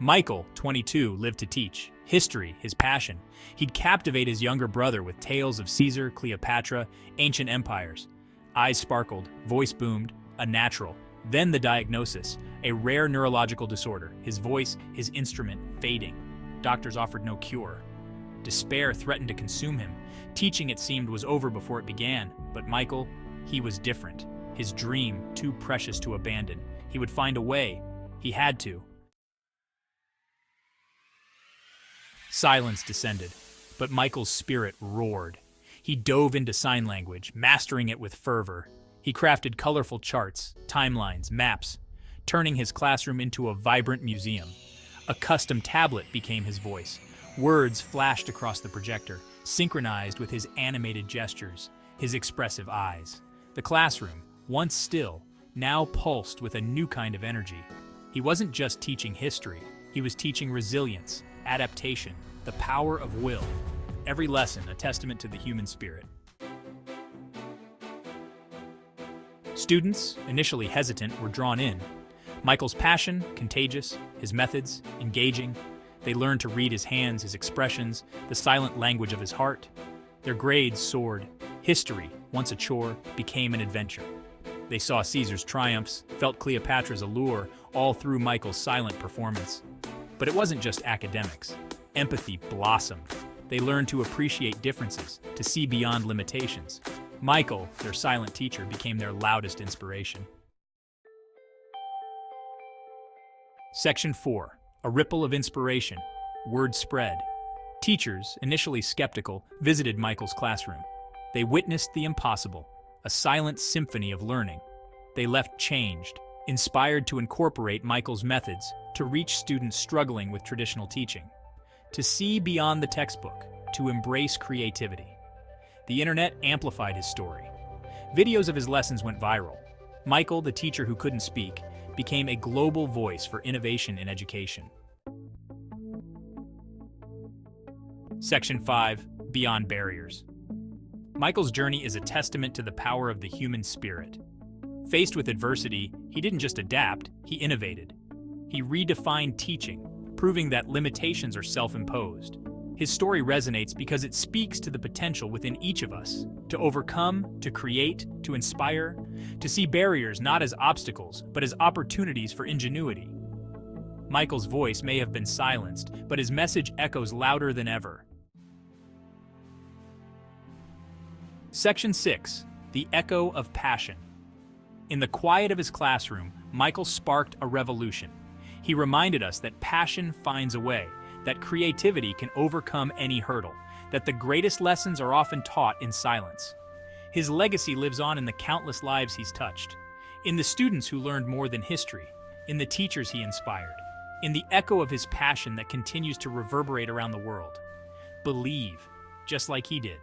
Michael, 22, lived to teach. History, his passion. He'd captivate his younger brother with tales of Caesar, Cleopatra, ancient empires. Eyes sparkled, voice boomed, a natural. Then the diagnosis, a rare neurological disorder, his voice, his instrument, fading. Doctors offered no cure. Despair threatened to consume him. Teaching, it seemed, was over before it began. But Michael, he was different. His dream, too precious to abandon. He would find a way. He had to. Silence descended, but Michael's spirit roared. He dove into sign language, mastering it with fervor. He crafted colorful charts, timelines, maps, turning his classroom into a vibrant museum. A custom tablet became his voice. Words flashed across the projector, synchronized with his animated gestures, his expressive eyes. The classroom, once still, now pulsed with a new kind of energy. He wasn't just teaching history, he was teaching resilience, adaptation, the power of will. Every lesson a testament to the human spirit. Students, initially hesitant, were drawn in. Michael's passion, contagious, his methods, engaging. They learned to read his hands, his expressions, the silent language of his heart. Their grades soared. History, once a chore, became an adventure. They saw Caesar's triumphs, felt Cleopatra's allure, all through Michael's silent performance. But it wasn't just academics. Empathy blossomed. They learned to appreciate differences, to see beyond limitations. Michael, their silent teacher, became their loudest inspiration. Section 4. A ripple of inspiration. Word spread. Teachers, initially skeptical, visited Michael's classroom. They witnessed the impossible, a silent symphony of learning. They left changed, inspired to incorporate Michael's methods to reach students struggling with traditional teaching, to see beyond the textbook, to embrace creativity. The internet amplified his story. Videos of his lessons went viral. Michael, the teacher who couldn't speak, became a global voice for innovation in education. Section 5. Beyond Barriers. Michael's journey is a testament to the power of the human spirit. Faced with adversity, he didn't just adapt, he innovated. He redefined teaching, proving that limitations are self-imposed. His story resonates because it speaks to the potential within each of us, to overcome, to create, to inspire, to see barriers not as obstacles, but as opportunities for ingenuity. Michael's voice may have been silenced, but his message echoes louder than ever. Section 6. The Echo of Passion. In the quiet of his classroom, Michael sparked a revolution. He reminded us that passion finds a way, that creativity can overcome any hurdle, that the greatest lessons are often taught in silence. His legacy lives on in the countless lives he's touched, in the students who learned more than history, in the teachers he inspired, in the echo of his passion that continues to reverberate around the world. Believe, just like he did.